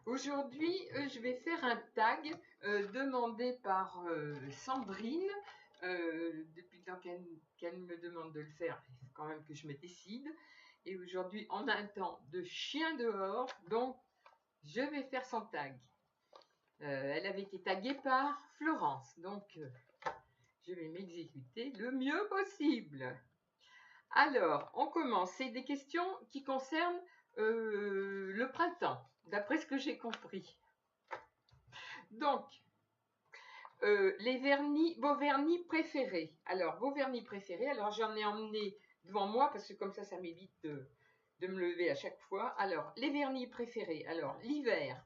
Aujourd'hui, je vais faire un tag demandé par Sandrine. Depuis le temps qu'elle me demande de le faire, il faut quand même que je me décide. Et aujourd'hui, on a un temps de chien dehors, donc je vais faire son tag. Elle avait été taguée par Florence, donc je vais m'exécuter le mieux possible. Alors, on commence. C'est des questions qui concernent le printemps, d'après ce que j'ai compris. Donc, vos vernis préférés. Alors, vos vernis préférés, alors j'en ai emmené devant moi parce que comme ça m'évite de me lever à chaque fois. Alors, les vernis préférés. Alors, l'hiver.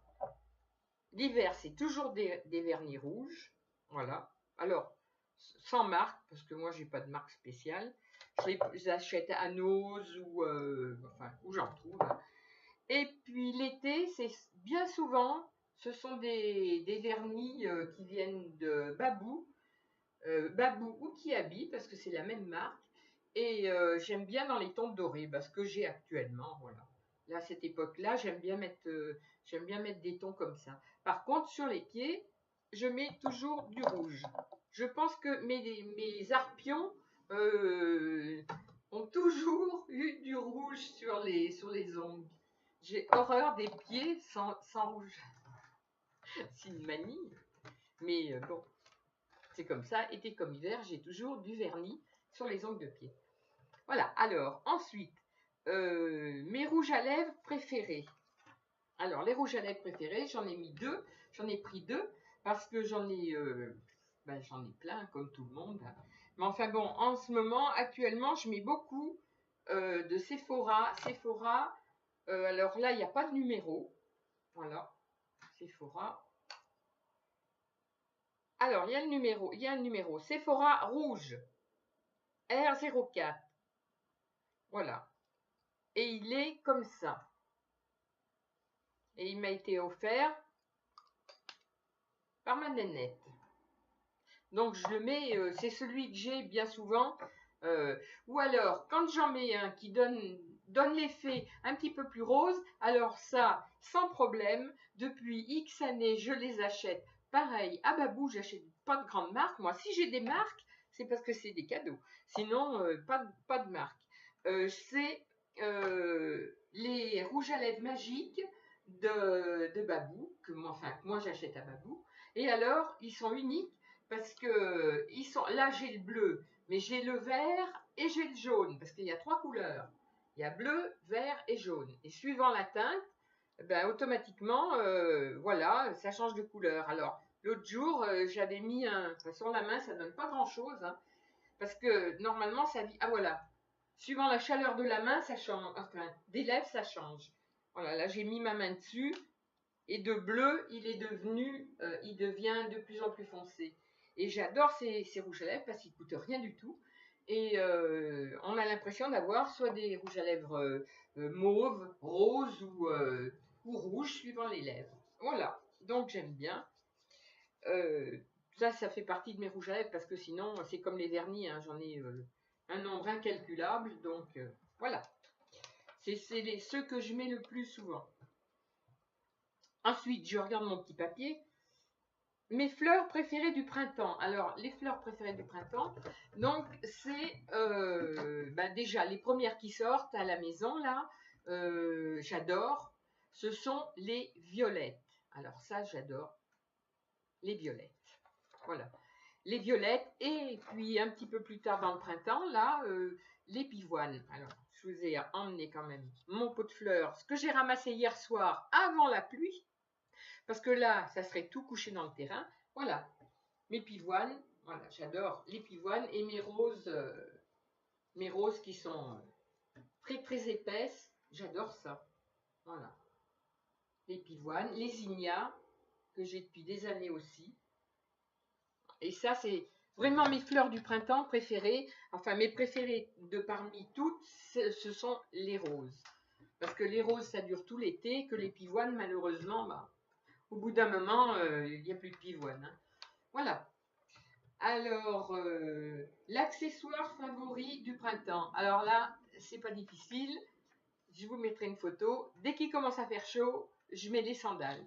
L'hiver, c'est toujours des vernis rouges. Voilà. Alors, sans marque, parce que moi, j'ai pas de marque spéciale. Je les achète à Nose ou enfin, où j'en trouve. Et puis l'été, c'est bien souvent, ce sont des vernis qui viennent de Babou, Babou ou Kiabi, parce que c'est la même marque. Et j'aime bien dans les tons dorés, parce que j'ai actuellement, voilà. Là, à cette époque-là, j'aime bien mettre des tons comme ça. Par contre, sur les pieds, je mets toujours du rouge. Je pense que mes arpions ont toujours eu du rouge sur les ongles. J'ai horreur des pieds sans rouge. C'est une manie. Mais bon, c'est comme ça. Été comme hiver, j'ai toujours du vernis sur les ongles de pied. Voilà. Alors, ensuite, mes rouges à lèvres préférés. Alors, les rouges à lèvres préférés, j'en ai mis deux. J'en ai pris deux parce que j'en ai plein, comme tout le monde. Mais enfin bon, en ce moment, actuellement, je mets beaucoup de Sephora. Sephora, alors là, il n'y a pas de numéro. Voilà, Sephora. Alors, il y a un numéro. Sephora rouge, R04. Voilà. Et il est comme ça. Et il m'a été offert par ma nénette. Donc, je le mets, c'est celui que j'ai bien souvent. Ou alors, quand j'en mets un qui donne l'effet un petit peu plus rose, alors ça, sans problème, depuis X années, je les achète. Pareil, à Babou, j'achète pas de grandes marques. Moi, si j'ai des marques, c'est parce que c'est des cadeaux. Sinon, pas de marque. C'est les rouges à lèvres magiques de Babou, que moi j'achète à Babou. Et alors, ils sont uniques parce que là j'ai le bleu, mais j'ai le vert et j'ai le jaune, parce qu'il y a trois couleurs. Il y a bleu, vert et jaune. Et suivant la teinte, ben, automatiquement, voilà, ça change de couleur. Alors, l'autre jour, j'avais mis un. De toute façon, la main, ça donne pas grand-chose, hein, parce que normalement, ça dit. Ah voilà, suivant la chaleur de la main, ça change. Enfin, des lèvres, ça change. Voilà, là, j'ai mis ma main dessus. Et de bleu, il devient de plus en plus foncé. Et j'adore ces rouges à lèvres parce qu'ils coûtent rien du tout. Et on a l'impression d'avoir soit des rouges à lèvres mauve, rose ou rouge suivant les lèvres. Voilà, donc j'aime bien. Euh, ça fait partie de mes rouges à lèvres parce que sinon, c'est comme les vernis, hein, j'en ai un nombre incalculable. Donc voilà, c'est ceux que je mets le plus souvent. Ensuite, je regarde mon petit papier. Mes fleurs préférées du printemps. Alors, les fleurs préférées du printemps, donc c'est déjà les premières qui sortent à la maison, là, j'adore, ce sont les violettes. Alors ça, j'adore les violettes. Voilà. Les violettes, et puis un petit peu plus tard dans le printemps, là, les pivoines. Alors, je vous ai emmené quand même mon pot de fleurs, ce que j'ai ramassé hier soir avant la pluie, parce que là, ça serait tout couché dans le terrain. Voilà, mes pivoines, voilà, j'adore les pivoines et mes roses qui sont très très épaisses, j'adore ça. Voilà, les pivoines, les zinnias que j'ai depuis des années aussi. Et ça, c'est vraiment mes fleurs du printemps préférées. Enfin, mes préférées de parmi toutes, ce sont les roses. Parce que les roses, ça dure tout l'été, que les pivoines, malheureusement, bah, au bout d'un moment, il n'y a plus de pivoines, hein. Voilà. Alors, l'accessoire favori du printemps. Alors là, c'est pas difficile. Je vous mettrai une photo. Dès qu'il commence à faire chaud, je mets les sandales.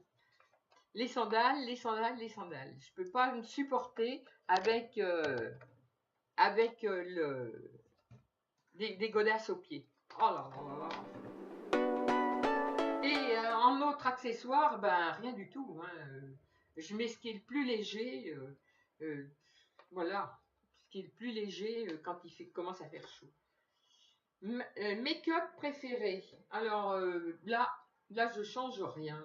Les sandales, les sandales, les sandales. Je peux pas me supporter avec, des godasses aux pieds. Oh là là là. Et en autre accessoire, ben rien du tout. Hein. Je mets ce qui est le plus léger. Voilà. Ce qui est le plus léger quand il commence à faire chaud. Make-up préféré. Alors là, je change rien.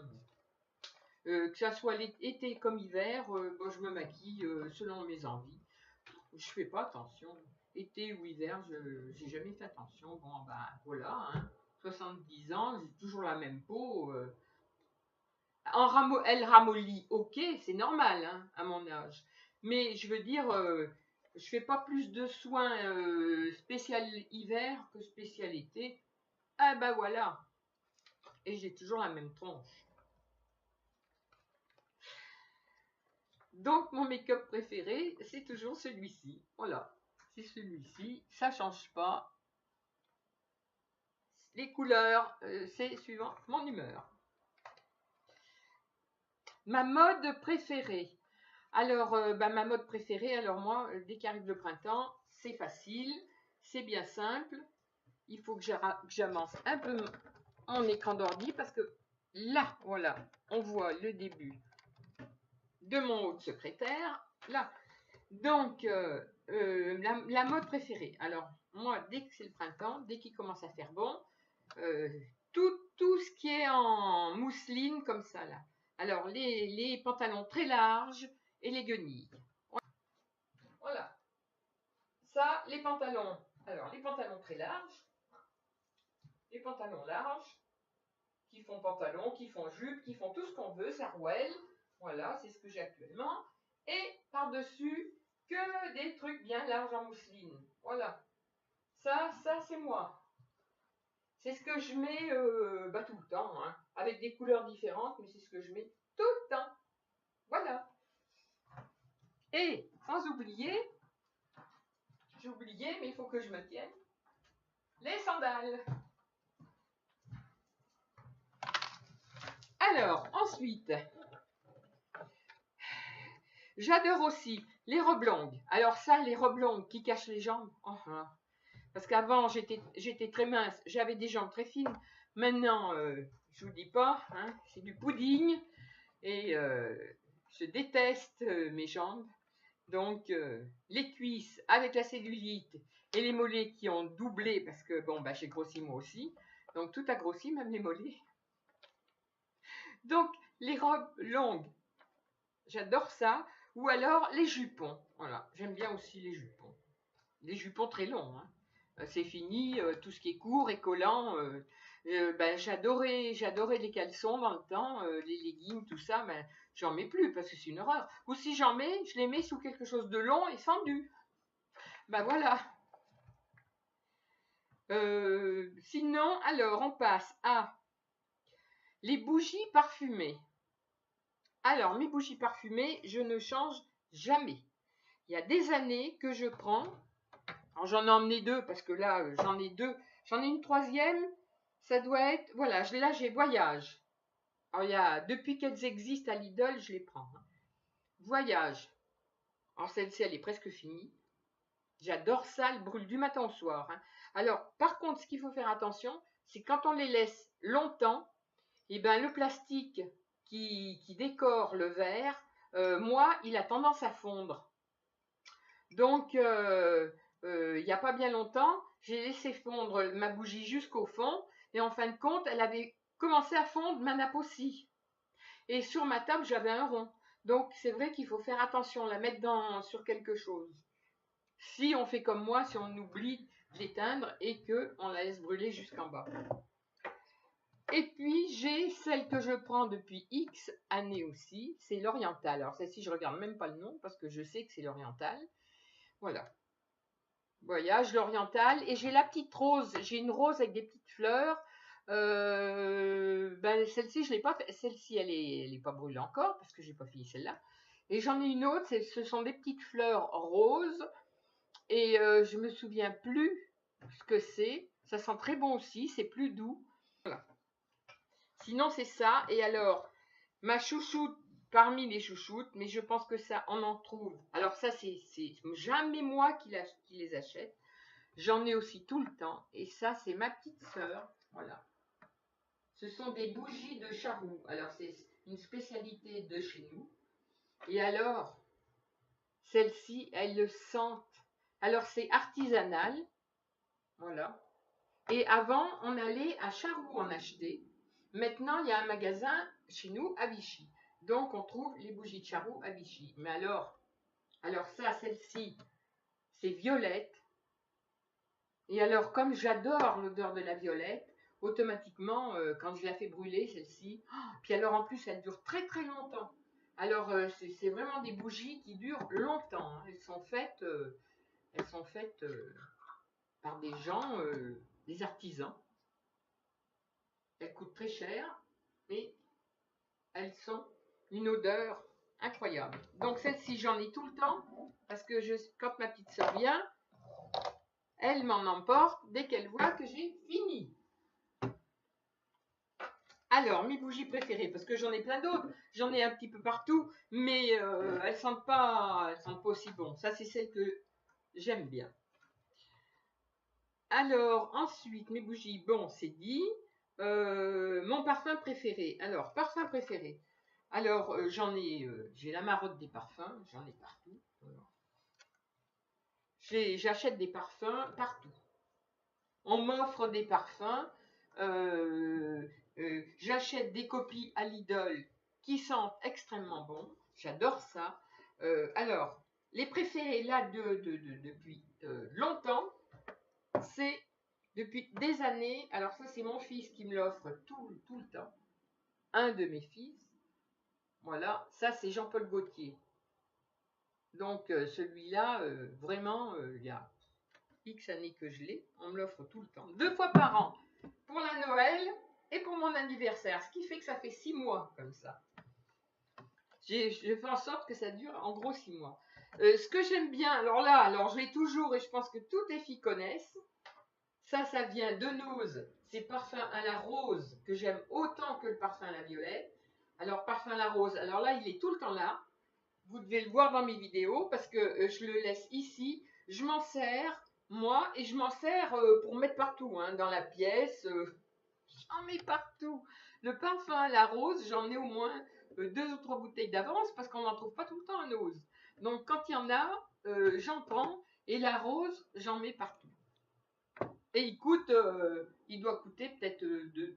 Que ça soit été comme hiver, bon, je me maquille selon mes envies. Je fais pas attention. Été ou hiver, je n'ai jamais fait attention. Bon, ben voilà, hein. 70 ans, j'ai toujours la même peau. Elle ramollit, ok, c'est normal hein, à mon âge. Mais je veux dire, je fais pas plus de soins spécial hiver que spécial été. Ah ben voilà. Et j'ai toujours la même tronche. Donc mon make-up préféré, c'est toujours celui-ci. Voilà, c'est celui-ci. Ça change pas. Les couleurs, c'est suivant mon humeur. Ma mode préférée. Alors, ma mode préférée, alors moi, dès qu'arrive le printemps, c'est facile, c'est bien simple. Il faut que j'avance un peu mon écran d'ordi parce que là, voilà, on voit le début de mon haut de secrétaire. Là, donc, la mode préférée. Alors, moi, dès que c'est le printemps, dès qu'il commence à faire bon, tout ce qui est en mousseline comme ça, là. Alors, les pantalons très larges et les guenilles. Voilà. Ça, les pantalons. Alors, les pantalons très larges, les pantalons larges, qui font pantalon, qui font jupe, qui font tout ce qu'on veut, sarouel. Voilà, c'est ce que j'ai actuellement. Et par-dessus, que des trucs bien larges en mousseline. Voilà. Ça c'est moi. C'est ce que je mets tout le temps, hein, avec des couleurs différentes, mais c'est ce que je mets tout le temps. Voilà. Et sans oublier, j'ai oublié, mais il faut que je me tienne, les sandales. Alors, ensuite, j'adore aussi les robes longues. Alors ça, les robes longues qui cachent les jambes, enfin, parce qu'avant, j'étais très mince, j'avais des jambes très fines. Maintenant, je vous dis pas, hein, c'est du pudding. Et je déteste mes jambes. Donc, les cuisses avec la cellulite et les mollets qui ont doublé parce que, bon, bah, j'ai grossi moi aussi. Donc, tout a grossi, même les mollets. Donc, les robes longues, j'adore ça. Ou alors, les jupons. Voilà, j'aime bien aussi les jupons. Les jupons très longs, hein. C'est fini, tout ce qui est court et collant. J'adorais les caleçons dans le temps, les leggings, tout ça, mais j'en mets plus parce que c'est une horreur. Ou si j'en mets, je les mets sous quelque chose de long et fendu. Ben voilà. Sinon, alors, on passe à les bougies parfumées. Alors, mes bougies parfumées, je ne change jamais. Il y a des années que je prends. Alors, j'en ai emmené deux parce que là, j'en ai deux. J'en ai une troisième. Ça doit être, voilà, là j'ai Voyage. Alors depuis qu'elles existent à Lidl, je les prends. Hein. Voyage. Alors celle-ci, elle est presque finie. J'adore ça, elle brûle du matin au soir. Hein. Alors, par contre, ce qu'il faut faire attention, c'est quand on les laisse longtemps, et ben le plastique qui décore le verre, moi, il a tendance à fondre. Donc, il n'y a pas bien longtemps, j'ai laissé fondre ma bougie jusqu'au fond, et en fin de compte, elle avait commencé à fondre ma nappe aussi. Et sur ma table, j'avais un rond. Donc, c'est vrai qu'il faut faire attention, la mettre sur quelque chose. Si on fait comme moi, si on oublie de l'éteindre et qu'on la laisse brûler jusqu'en bas. Et puis, j'ai celle que je prends depuis X années aussi, c'est l'Oriental. Alors, celle-ci, je ne regarde même pas le nom parce que je sais que c'est l'Oriental. Voilà. Voyage, l'Oriental. Et j'ai la petite rose. J'ai une rose avec des petites fleurs. Celle-ci, je l'ai pas fait. Celle-ci, elle est pas brûlée encore parce que j'ai pas fini celle-là. Et j'en ai une autre. Ce sont des petites fleurs roses. Et je me souviens plus ce que c'est. Ça sent très bon aussi. C'est plus doux. Voilà. Sinon, c'est ça. Et alors, ma chouchoute, parmi les chouchoutes, mais je pense que ça, on en trouve. Alors ça, c'est jamais moi qui les achète. J'en ai aussi tout le temps. Et ça, c'est ma petite sœur. Voilà. Ce sont des bougies de charroux. Alors, c'est une spécialité de chez nous. Et alors, celle-ci, elles le sentent. Alors, c'est artisanal. Voilà. Et avant, on allait à Charroux en acheter. Maintenant, il y a un magasin chez nous à Vichy. Donc, on trouve les bougies de Charroux à Vichy. Mais alors ça, celle-ci, c'est violette. Et alors, comme j'adore l'odeur de la violette, automatiquement, quand je la fais brûler, celle-ci, puis alors en plus, elle dure très très longtemps. Alors, c'est vraiment des bougies qui durent longtemps. Hein. Elles sont faites par des gens, des artisans. Elles coûtent très cher, mais elles sont une odeur incroyable. Donc celle-ci, j'en ai tout le temps, parce que quand ma petite sœur vient, elle m'en emporte dès qu'elle voit que j'ai fini. Alors, mes bougies préférées, parce que j'en ai plein d'autres, j'en ai un petit peu partout, mais elles sentent pas aussi bon. Ça, c'est celle que j'aime bien. Alors, ensuite, mes bougies, bon, c'est dit. Mon parfum préféré. Alors, parfum préféré. Alors, j'ai la marotte des parfums, j'en ai partout. J'achète des parfums partout. On m'offre des parfums. J'achète des copies à Lidl qui sentent extrêmement bon. J'adore ça. Alors, les préférés là depuis longtemps, c'est depuis des années. Alors ça, c'est mon fils qui me l'offre tout le temps. Un de mes fils. Voilà, ça c'est Jean-Paul Gaultier. Donc celui-là, vraiment, il y a X années que je l'ai. On me l'offre tout le temps. 2 fois par an. Pour la Noël et pour mon anniversaire. Ce qui fait que ça fait 6 mois comme ça. Je fais en sorte que ça dure en gros 6 mois. Ce que j'aime bien, alors je l'ai toujours et je pense que toutes les filles connaissent. Ça vient de Nose. C'est parfum à la rose que j'aime autant que le parfum à la violette. Alors, parfum à la rose. Alors là, il est tout le temps là. Vous devez le voir dans mes vidéos parce que je le laisse ici. Je m'en sers, moi, et je m'en sers pour mettre partout, hein, dans la pièce. J'en mets partout. Le parfum à la rose, j'en ai au moins 2 ou 3 bouteilles d'avance parce qu'on n'en trouve pas tout le temps à Nose. Donc, quand il y en a, j'en prends. Et la rose, j'en mets partout. Et il doit coûter peut-être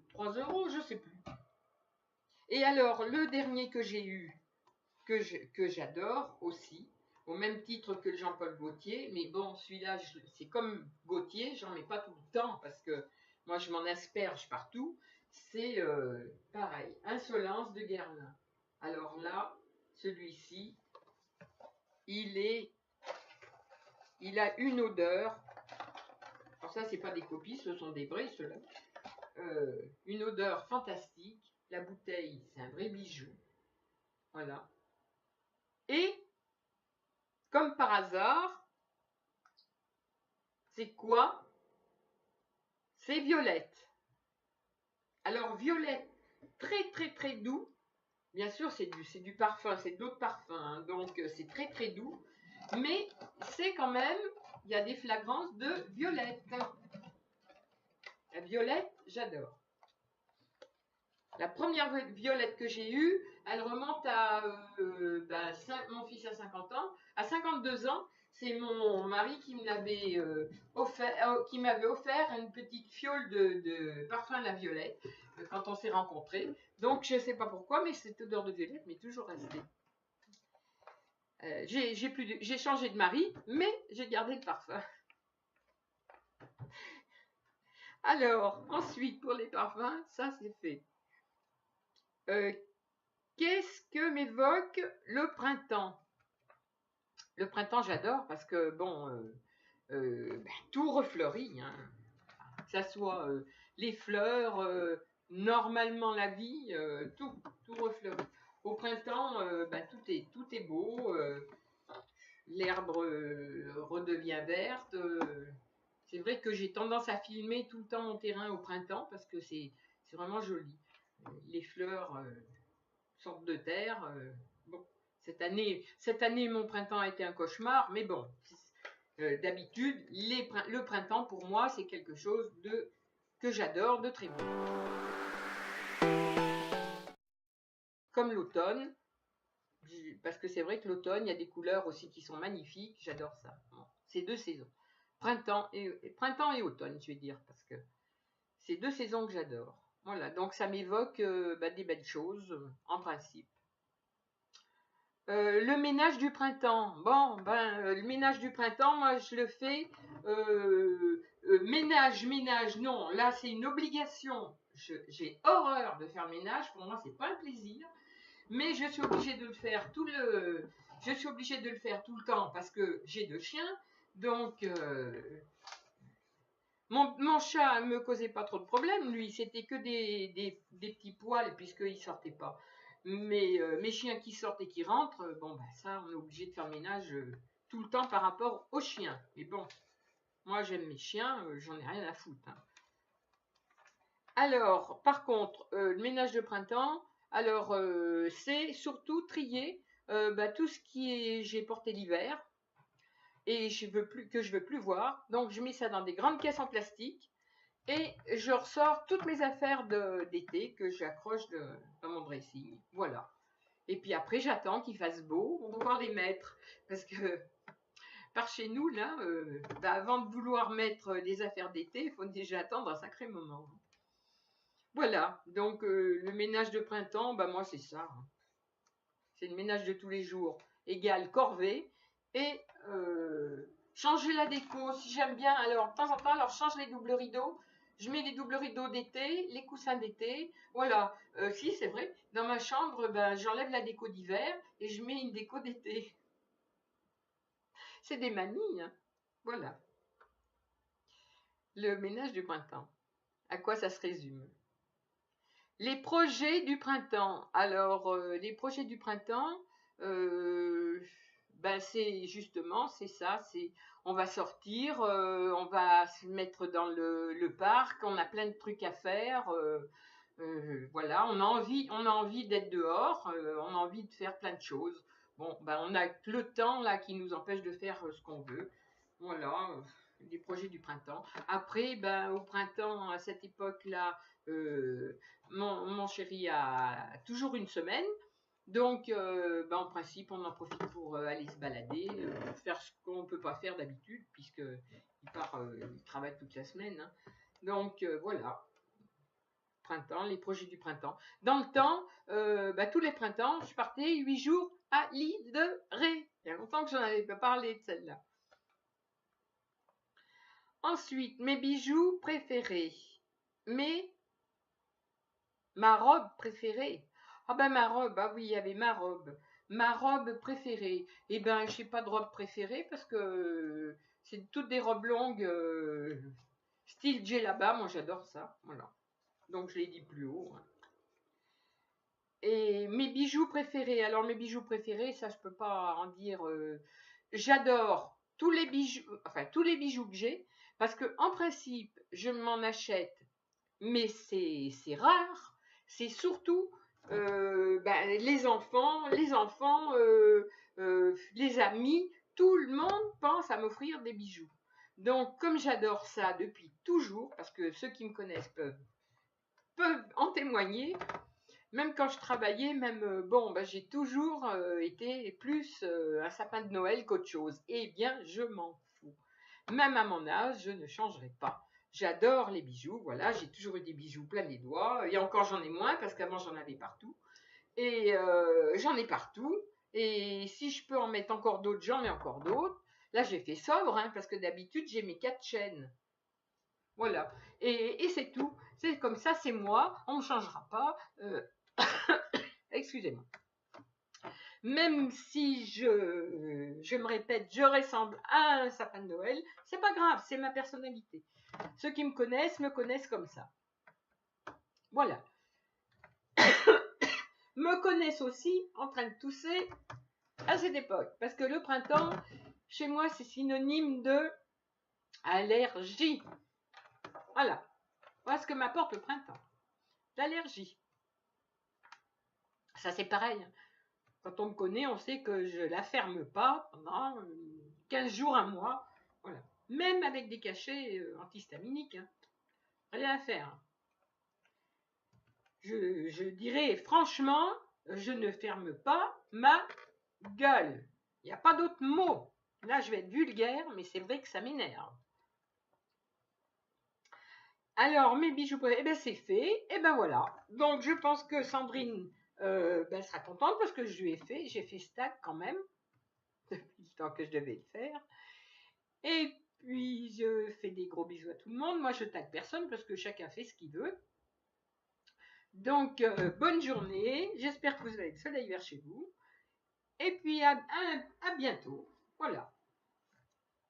3 euros, je sais plus. Et alors, le dernier que j'ai eu, que j'adore aussi, au même titre que le Jean-Paul Gaultier, mais bon, celui-là, c'est comme Gaultier, j'en mets pas tout le temps parce que moi, je m'en asperge partout. C'est pareil, Insolence de Guerlain. Alors là, celui-ci, il a une odeur. Alors ça, c'est pas des copies, ce sont des vrais, ceux-là. Une odeur fantastique. La bouteille, c'est un vrai bijou. Voilà. Et, comme par hasard, c'est quoi? C'est violette. Alors, violette, très très très doux. Bien sûr, c'est du parfum, c'est d'autres parfums, hein, donc c'est très très doux. Mais c'est quand même, il y a des flagrances de violette. La violette, j'adore. La première violette que j'ai eue, elle remonte à mon fils a 50 ans. À 52 ans, c'est mon mari qui m'avait offert une petite fiole de parfum à la violette quand on s'est rencontrés. Donc je ne sais pas pourquoi, mais cette odeur de violette m'est toujours restée. J'ai changé de mari, mais j'ai gardé le parfum. Alors, ensuite, pour les parfums, ça c'est fait. Qu'est-ce que m'évoque le printemps? Le printemps, j'adore parce que, bon, tout refleurit, hein. Que ça soit les fleurs, normalement la vie, tout refleurit. Au printemps, tout est beau, l'herbe redevient verte. C'est vrai que j'ai tendance à filmer tout le temps mon terrain au printemps parce que c'est vraiment joli. les fleurs sortent de terre. Bon, cette année, mon printemps a été un cauchemar, mais bon, d'habitude, le printemps pour moi, c'est quelque chose que j'adore, de très beau. Comme l'automne, parce que c'est vrai que l'automne, il y a des couleurs aussi qui sont magnifiques, j'adore ça. Bon, c'est 2 saisons, printemps et automne, je vais dire, parce que c'est 2 saisons que j'adore. Voilà, donc ça m'évoque des belles choses, en principe. Le ménage du printemps. Bon, le ménage du printemps, moi je le fais. Ménage, non, là c'est une obligation. J'ai horreur de faire le ménage, pour moi c'est pas un plaisir. Mais je suis obligée de le faire je suis obligée de le faire tout le temps parce que j'ai 2 chiens. Donc, mon chat me causait pas trop de problèmes. Lui, c'était que des petits poils puisqu'il sortait pas. Mais mes chiens qui sortent et qui rentrent, ça, on est obligé de faire le ménage tout le temps par rapport aux chiens. Mais bon, moi j'aime mes chiens, j'en ai rien à foutre. Hein. Alors, par contre, le ménage de printemps, alors c'est surtout trier tout ce j'ai porté l'hiver et je veux plus voir. Donc je mets ça dans des grandes caisses en plastique et je ressors toutes mes affaires d'été que j'accroche dans mon dressing. Voilà. Et puis après j'attends qu'il fasse beau pour pouvoir les mettre parce que par chez nous là, avant de vouloir mettre les affaires d'été, il faut déjà attendre un sacré moment. Voilà, donc le ménage de printemps, moi c'est ça. Hein. C'est le ménage de tous les jours, égale corvée. Et changer la déco, si j'aime bien, alors de temps en temps, alors je change les doubles rideaux. Je mets les doubles rideaux d'été, les coussins d'été. Voilà, si c'est vrai, dans ma chambre, j'enlève la déco d'hiver et je mets une déco d'été. C'est des manies, hein. Voilà. Le ménage du printemps. À quoi ça se résume? Les projets du printemps. Alors, les projets du printemps, c'est justement, c'est ça, on va sortir, on va se mettre dans le parc, on a plein de trucs à faire, voilà, on a envie d'être dehors, on a envie de faire plein de choses. Bon, on a que le temps là qui nous empêche de faire ce qu'on veut. Voilà, les projets du printemps. Après, au printemps, à cette époque-là, mon chéri a toujours une semaine. Donc, en principe, on en profite pour aller se balader, faire ce qu'on ne peut pas faire d'habitude, puisqu'il il travaille toute la semaine. Hein. Donc, voilà. Printemps, les projets du printemps. Dans le temps, tous les printemps, je partais 8 jours à l'île de Ré. Il y a longtemps que je n'en avais pas parlé de celle-là. Ensuite, mes bijoux préférés. Ma robe préférée. Ma robe, ah oui, il y avait ma robe. Ma robe préférée. Je n'ai pas de robe préférée parce que c'est toutes des robes longues, style djellaba. Moi, j'adore ça. Voilà. Donc, je l'ai dit plus haut. Hein. Et mes bijoux préférés. Alors, mes bijoux préférés, ça, je peux pas en dire. J'adore tous les bijoux que j'ai parce que en principe, je m'en achète, mais c'est rare. C'est surtout les enfants, les amis, tout le monde pense à m'offrir des bijoux. Donc, comme j'adore ça depuis toujours, parce que ceux qui me connaissent peuvent en témoigner, même quand je travaillais, j'ai toujours été plus un sapin de Noël qu'autre chose. Eh bien, je m'en fous. Même à mon âge, je ne changerai pas. J'adore les bijoux, voilà, j'ai toujours eu des bijoux plein les doigts, et encore j'en ai moins parce qu'avant j'en avais partout. Et j'en ai partout, et si je peux en mettre encore d'autres, j'en mets encore d'autres. Là j'ai fait sobre, hein, parce que d'habitude j'ai mes 4 chaînes. Voilà, et c'est tout. C'est comme ça, c'est moi, on ne me changera pas. Excusez-moi. Même si je me répète, je ressemble à un sapin de Noël, c'est pas grave, c'est ma personnalité. Ceux qui me connaissent comme ça. Voilà. Me connaissent aussi en train de tousser à cette époque. Parce que le printemps, chez moi, c'est synonyme de allergie. Voilà. Voilà ce que m'apporte le printemps. L'allergie. Ça, c'est pareil. Quand on me connaît, on sait que je la ferme pas pendant 15 jours, un mois. Voilà. Même avec des cachets antihistaminiques. Hein. Rien à faire. Je dirais franchement, je ne ferme pas ma gueule. Il n'y a pas d'autre mot. Là, je vais être vulgaire, mais c'est vrai que ça m'énerve. Alors, mes bijoux, eh ben, c'est fait. Et ben voilà. Donc, je pense que Sandrine ben, sera contente parce que je lui ai fait. J'ai fait stack quand même. Depuis le temps que je devais le faire. Et puis, je fais des gros bisous à tout le monde. Moi, je tag personne parce que chacun fait ce qu'il veut. Donc, bonne journée. J'espère que vous avez le soleil vers chez vous. Et puis, à bientôt. Voilà.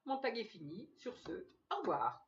Mon tag est fini. Sur ce, au revoir.